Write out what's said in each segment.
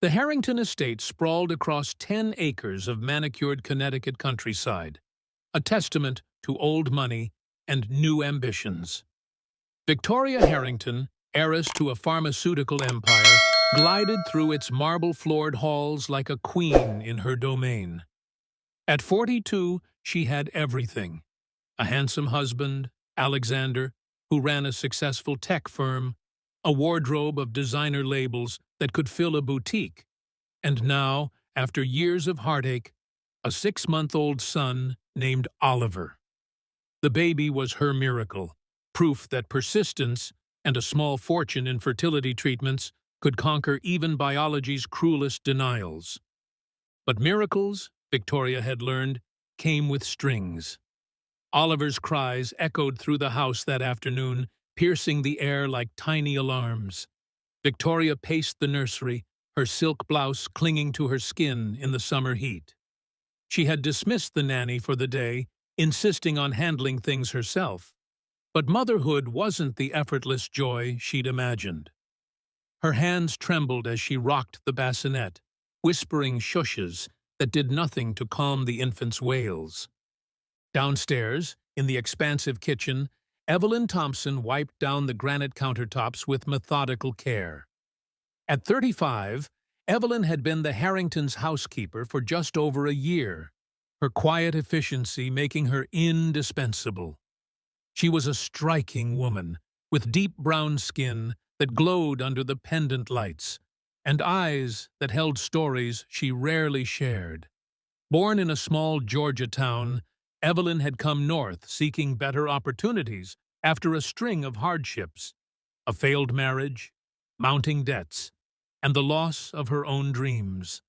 The Harrington estate sprawled across 10 acres of manicured Connecticut countryside, a testament to old money and new ambitions. Victoria Harrington, heiress to a pharmaceutical empire, glided through its marble-floored halls like a queen in her domain. At 42, she had everything: a handsome husband, Alexander, who ran a successful tech firm, a wardrobe of designer labels that could fill a boutique, and now, after years of heartache, a 6-month-old son named Oliver. The baby was her miracle, proof that persistence and a small fortune in fertility treatments could conquer even biology's cruelest denials. But miracles, Victoria had learned, came with strings. Oliver's cries echoed through the house that afternoon, piercing the air like tiny alarms. Victoria paced the nursery, her silk blouse clinging to her skin in the summer heat. She had dismissed the nanny for the day, insisting on handling things herself. But motherhood wasn't the effortless joy she'd imagined. Her hands trembled as she rocked the bassinet, whispering shushes that did nothing to calm the infant's wails. Downstairs, in the expansive kitchen, Evelyn Thompson wiped down the granite countertops with methodical care. At 35, Evelyn had been the Harringtons' housekeeper for just over a year, her quiet efficiency making her indispensable. She was a striking woman, with deep brown skin that glowed under the pendant lights, and eyes that held stories she rarely shared. Born in a small Georgia town, Evelyn had come north seeking better opportunities after a string of hardships: a failed marriage, mounting debts, and the loss of her own dreams.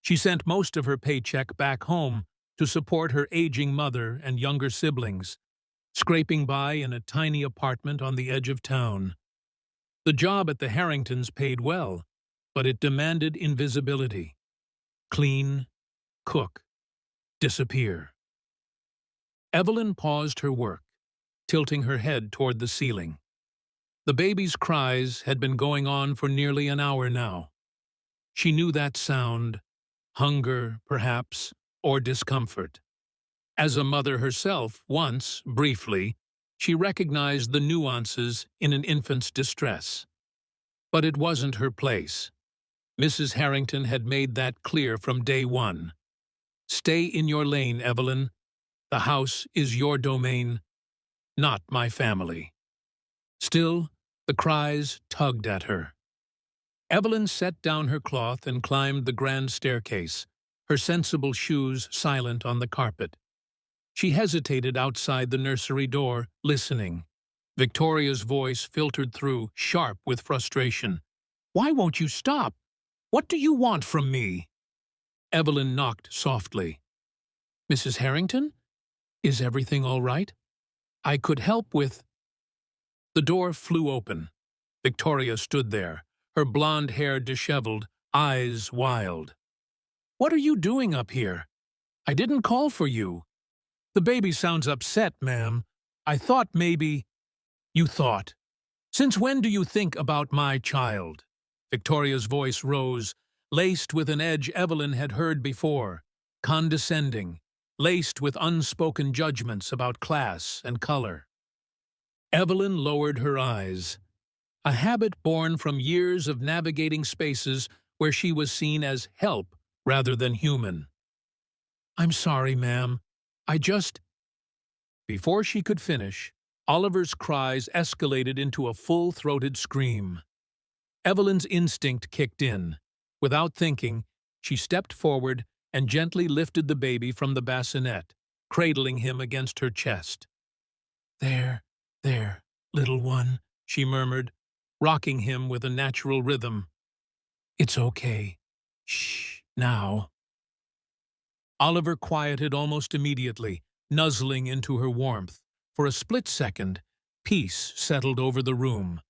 She sent most of her paycheck back home to support her aging mother and younger siblings, scraping by in a tiny apartment on the edge of town. The job at the Harringtons paid well, but it demanded invisibility. Clean, cook, disappear. Evelyn paused her work, tilting her head toward the ceiling. The baby's cries had been going on for nearly an hour now. She knew that sound: hunger, perhaps, or discomfort. As a mother herself, once, briefly, she recognized the nuances in an infant's distress. But it wasn't her place. Mrs. Harrington had made that clear from day one. Stay in your lane, Evelyn. The house is your domain, not my family. Still, the cries tugged at her. Evelyn set down her cloth and climbed the grand staircase, her sensible shoes silent on the carpet. She hesitated outside the nursery door, listening. Victoria's voice filtered through, sharp with frustration. "Why won't you stop? What do you want from me?" Evelyn knocked softly. "Mrs. Harrington? Is everything all right? I could help with—" The door flew open. Victoria stood there, her blonde hair disheveled, eyes wild. "What are you doing up here? I didn't call for you." "The baby sounds upset, ma'am. I thought maybe—" "You thought? Since when do you think about my child?" Victoria's voice rose, laced with an edge Evelyn had heard before, condescending, laced with unspoken judgments about class and color. Evelyn lowered her eyes, a habit born from years of navigating spaces where she was seen as help rather than human. "I'm sorry, ma'am. I just—" Before she could finish, Oliver's cries escalated into a full-throated scream. Evelyn's instinct kicked in. Without thinking, she stepped forward and gently lifted the baby from the bassinet, cradling him against her chest. There, little one," she murmured, rocking him with a natural rhythm. "It's okay. Shh, now." Oliver quieted almost immediately, nuzzling into her warmth. For a split second, peace settled over the room.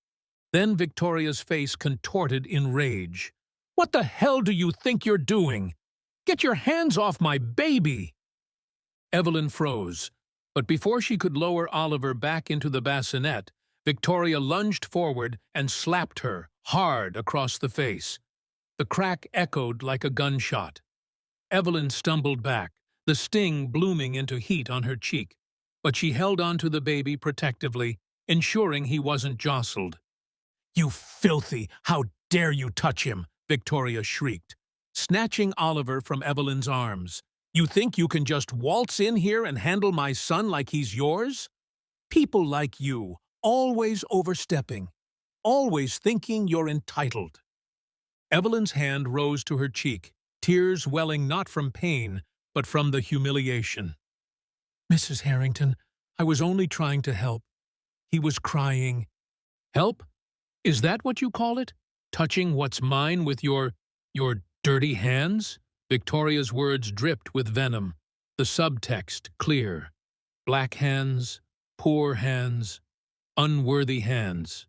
Then Victoria's face contorted in rage. "What the hell do you think you're doing? Get your hands off my baby!" Evelyn froze, but before she could lower Oliver back into the bassinet, Victoria lunged forward and slapped her hard across the face. The crack echoed like a gunshot. Evelyn stumbled back, the sting blooming into heat on her cheek, but she held on to the baby protectively, ensuring he wasn't jostled. "You filthy! How dare you touch him!" Victoria shrieked, snatching Oliver from Evelyn's arms. "You think you can just waltz in here and handle my son like he's yours? People like you, always overstepping, always thinking you're entitled." Evelyn's hand rose to her cheek, tears welling not from pain, but from the humiliation. "Mrs. Harrington, I was only trying to help." He was crying. "Help? Is that what you call it? Touching what's mine with your dirty hands?" Victoria's words dripped with venom, the subtext clear. Black hands, poor hands, unworthy hands.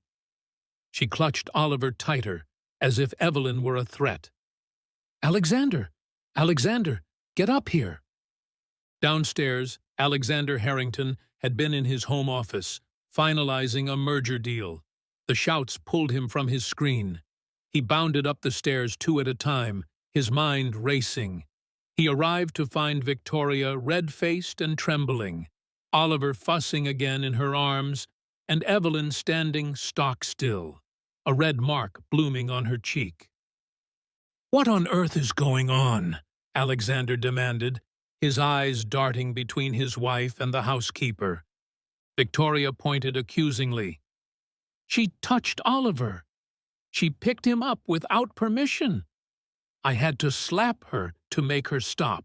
She clutched Oliver tighter, as if Evelyn were a threat. "Alexander! Alexander! Get up here!" Downstairs, Alexander Harrington had been in his home office, finalizing a merger deal. The shouts pulled him from his screen. He bounded up the stairs 2 at a time, his mind racing. He arrived to find Victoria red-faced and trembling, Oliver fussing again in her arms, and Evelyn standing stock still, a red mark blooming on her cheek. "What on earth is going on?" Alexander demanded, his eyes darting between his wife and the housekeeper. Victoria pointed accusingly. "She touched Oliver. She picked him up without permission. I had to slap her to make her stop.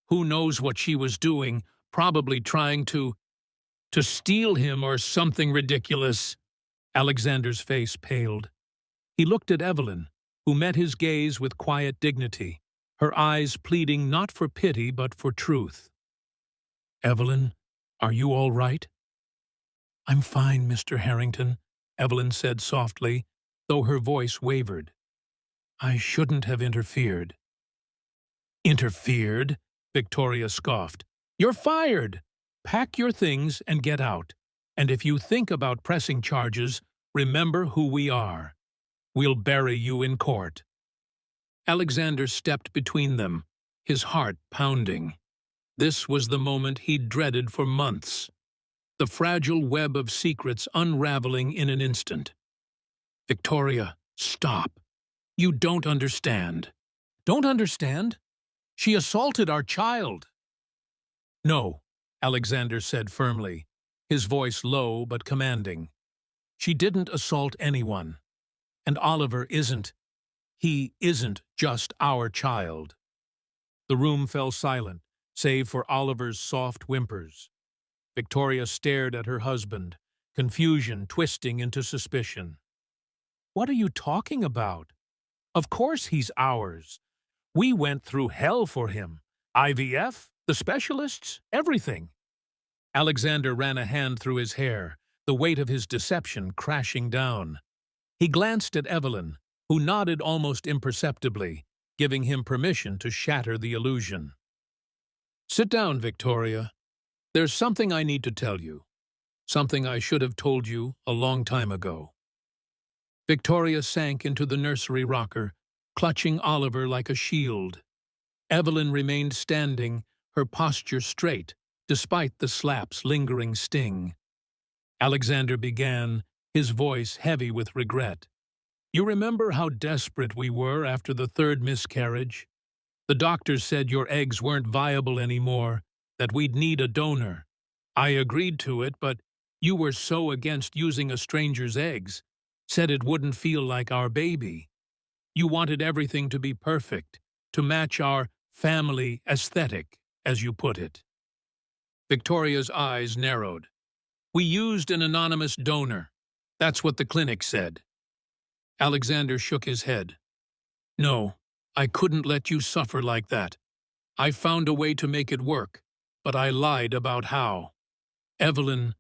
Who knows what she was doing, probably trying to steal him or something ridiculous." Alexander's face paled. He looked at Evelyn, who met his gaze with quiet dignity, her eyes pleading not for pity but for truth. "Evelyn, are you all right?" "I'm fine, Mr. Harrington," Evelyn said softly, though her voice wavered. "I shouldn't have interfered." "Interfered?" Victoria scoffed. "You're fired! Pack your things and get out. And if you think about pressing charges, remember who we are. We'll bury you in court." Alexander stepped between them, his heart pounding. This was the moment he'd dreaded for months. The fragile web of secrets unraveling in an instant. "Victoria, stop. You don't understand." "Don't understand? She assaulted our child." "No," Alexander said firmly, his voice low but commanding. "She didn't assault anyone. And Oliver he isn't just our child." The room fell silent, save for Oliver's soft whimpers. Victoria stared at her husband, confusion twisting into suspicion. "What are you talking about? Of course he's ours. We went through hell for him. IVF, the specialists, everything." Alexander ran a hand through his hair, the weight of his deception crashing down. He glanced at Evelyn, who nodded almost imperceptibly, giving him permission to shatter the illusion. "Sit down, Victoria. There's something I need to tell you. Something I should have told you a long time ago." Victoria sank into the nursery rocker, clutching Oliver like a shield. Evelyn remained standing, her posture straight, despite the slap's lingering sting. Alexander began, his voice heavy with regret. "You remember how desperate we were after the 3rd miscarriage? The doctors said your eggs weren't viable anymore, that we'd need a donor. I agreed to it, but you were so against using a stranger's eggs, said it wouldn't feel like our baby. You wanted everything to be perfect, to match our family aesthetic, as you put it." Victoria's eyes narrowed. "We used an anonymous donor. That's what the clinic said." Alexander shook his head. "No, I couldn't let you suffer like that. I found a way to make it work, but I lied about how. Evelyn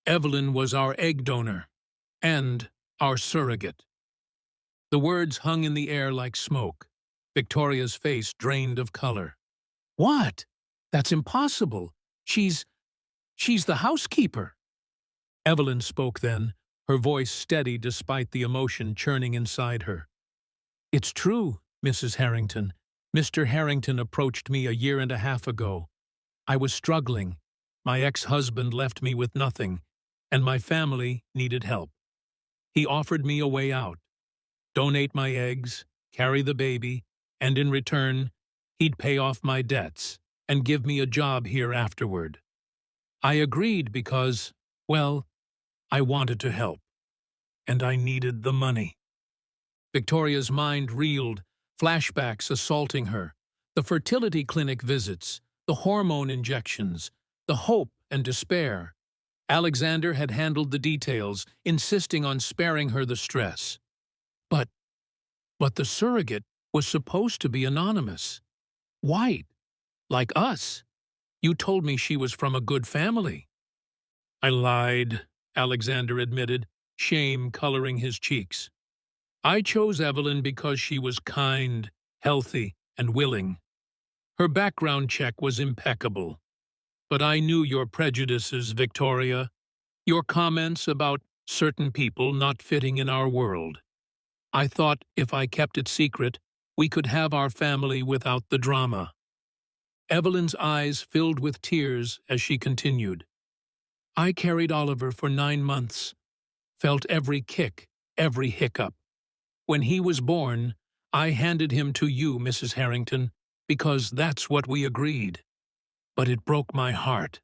was our egg donor, and our surrogate." The words hung in the air like smoke. Victoria's face drained of color. "What? That's impossible. She's the housekeeper." Evelyn spoke then, her voice steady despite the emotion churning inside her. It's true, Mrs. Harrington. Mr. Harrington approached me a year and a half ago. I was struggling. My ex-husband left me with nothing, and my family needed help. He offered me a way out. Donate my eggs, carry the baby, and in return, he'd pay off my debts and give me a job here afterward. I agreed because, well, I wanted to help, and I needed the money. Victoria's mind reeled, flashbacks assaulting her, the fertility clinic visits, the hormone injections, the hope and despair. Alexander had handled the details, insisting on sparing her the stress. But the surrogate was supposed to be anonymous. White, like us. You told me she was from a good family. I lied, Alexander admitted, shame coloring his cheeks. I chose Evelyn because she was kind, healthy, and willing. Her background check was impeccable. But I knew your prejudices, Victoria, your comments about certain people not fitting in our world. I thought if I kept it secret, we could have our family without the drama. Evelyn's eyes filled with tears as she continued. I carried Oliver for 9 months, felt every kick, every hiccup. When he was born, I handed him to you, Mrs. Harrington, because that's what we agreed. But it broke my heart.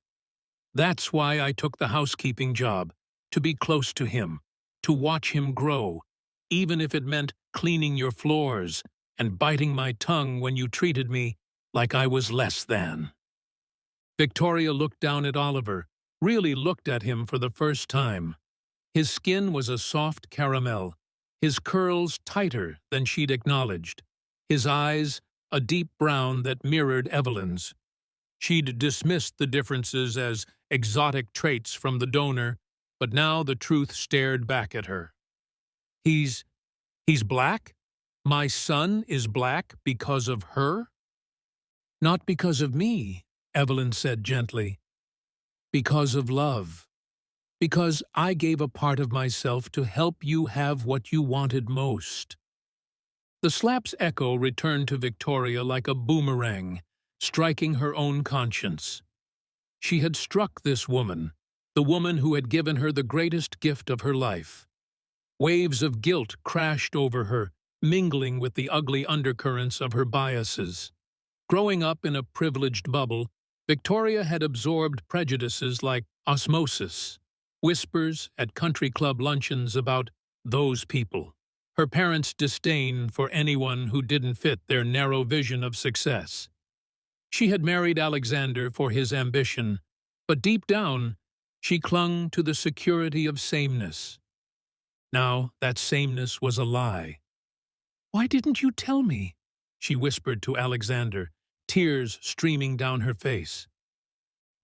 That's why I took the housekeeping job, to be close to him, to watch him grow, even if it meant cleaning your floors and biting my tongue when you treated me like I was less than. Victoria looked down at Oliver, really looked at him for the first time. His skin was a soft caramel, his curls tighter than she'd acknowledged, his eyes a deep brown that mirrored Evelyn's. She'd dismissed the differences as exotic traits from the donor, but now the truth stared back at her. He's black? My son is black because of her? Not because of me, Evelyn said gently. Because of love. Because I gave a part of myself to help you have what you wanted most. The slap's echo returned to Victoria like a boomerang, striking her own conscience. She had struck this woman, the woman who had given her the greatest gift of her life. Waves of guilt crashed over her, mingling with the ugly undercurrents of her biases. Growing up in a privileged bubble, Victoria had absorbed prejudices like osmosis, whispers at country club luncheons about those people, her parents' disdain for anyone who didn't fit their narrow vision of success. She had married Alexander for his ambition, but deep down, she clung to the security of sameness. Now that sameness was a lie. "Why didn't you tell me?" she whispered to Alexander, tears streaming down her face.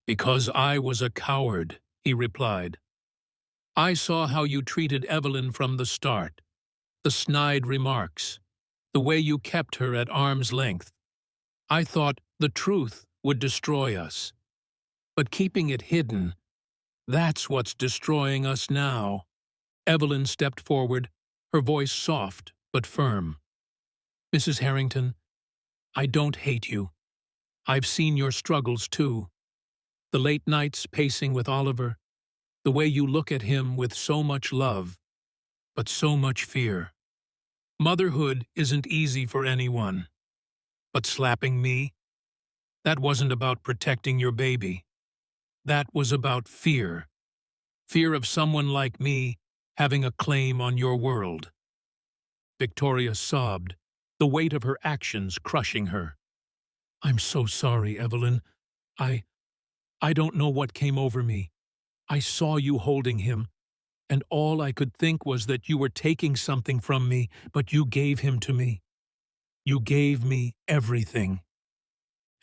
"Because I was a coward," he replied. "I saw how you treated Evelyn from the start, the snide remarks, the way you kept her at arm's length. I thought the truth would destroy us. But keeping it hidden, that's what's destroying us now." Evelyn stepped forward, her voice soft but firm. "Mrs. Harrington, I don't hate you. I've seen your struggles too. The late nights pacing with Oliver, the way you look at him with so much love, but so much fear. Motherhood isn't easy for anyone. But slapping me? That wasn't about protecting your baby. That was about fear. Fear of someone like me having a claim on your world." Victoria sobbed, the weight of her actions crushing her. "I'm so sorry, Evelyn. I don't know what came over me. I saw you holding him, and all I could think was that you were taking something from me, but you gave him to me. You gave me everything."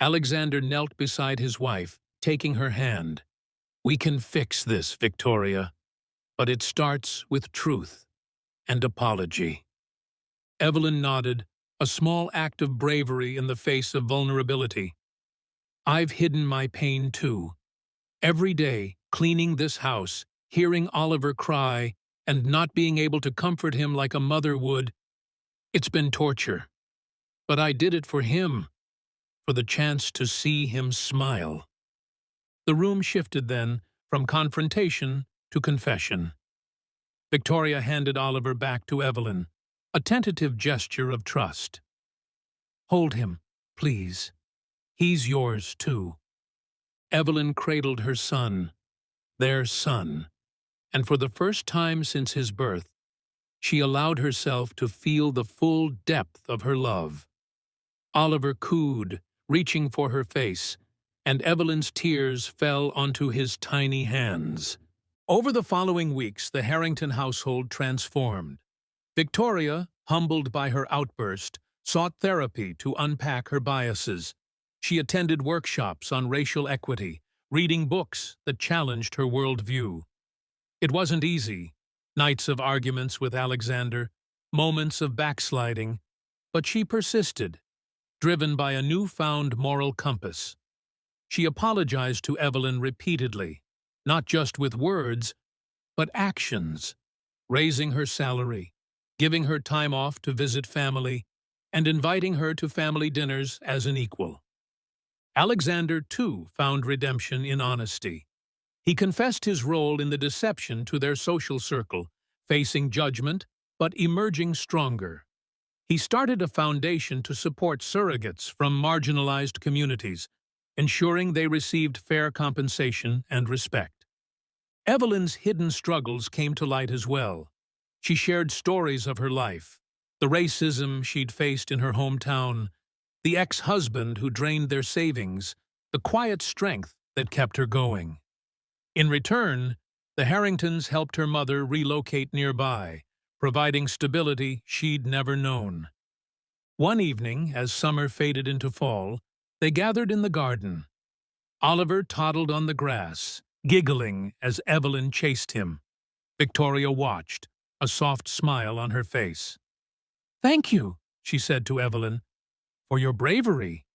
Alexander knelt beside his wife, taking her hand. "We can fix this, Victoria, but it starts with truth and apology." Evelyn nodded, a small act of bravery in the face of vulnerability. "I've hidden my pain too. Every day, cleaning this house, hearing Oliver cry, and not being able to comfort him like a mother would, It's been torture, but I did it for him, for the chance to see him smile. The room shifted then from confrontation to confession. Victoria handed Oliver back to Evelyn, a tentative gesture of trust. Hold him, please. He's yours, too. Evelyn cradled her son, their son, and for the first time since his birth, she allowed herself to feel the full depth of her love. Oliver cooed, reaching for her face, and Evelyn's tears fell onto his tiny hands. Over the following weeks, the Harrington household transformed. Victoria, humbled by her outburst, sought therapy to unpack her biases. She attended workshops on racial equity, reading books that challenged her worldview. It wasn't easy, nights of arguments with Alexander, moments of backsliding, but she persisted, driven by a newfound moral compass. She apologized to Evelyn repeatedly, not just with words, but actions, raising her salary, giving her time off to visit family, and inviting her to family dinners as an equal. Alexander, too, found redemption in honesty. He confessed his role in the deception to their social circle, facing judgment, but emerging stronger. He started a foundation to support surrogates from marginalized communities, ensuring they received fair compensation and respect. Evelyn's hidden struggles came to light as well. She shared stories of her life, the racism she'd faced in her hometown, the ex-husband who drained their savings, the quiet strength that kept her going. In return, the Harringtons helped her mother relocate nearby, providing stability she'd never known. One evening, as summer faded into fall, they gathered in the garden. Oliver toddled on the grass, giggling as Evelyn chased him. Victoria watched, a soft smile on her face. "Thank you," she said to Evelyn, "for your bravery,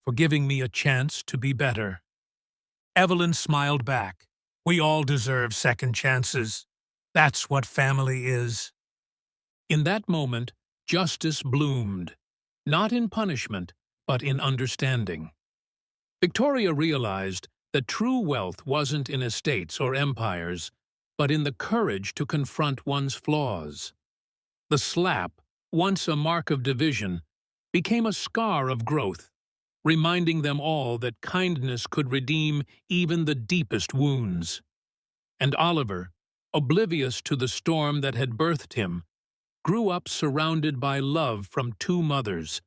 for giving me a chance to be better." Evelyn smiled back. "We all deserve second chances. That's what family is." In that moment, justice bloomed, not in punishment, but in understanding. Victoria realized that true wealth wasn't in estates or empires, but in the courage to confront one's flaws. The slap, once a mark of division, became a scar of growth, reminding them all that kindness could redeem even the deepest wounds. And Oliver, oblivious to the storm that had birthed him, grew up surrounded by love from two mothers,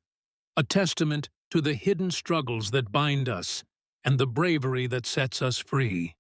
a testament to the hidden struggles that bind us and the bravery that sets us free.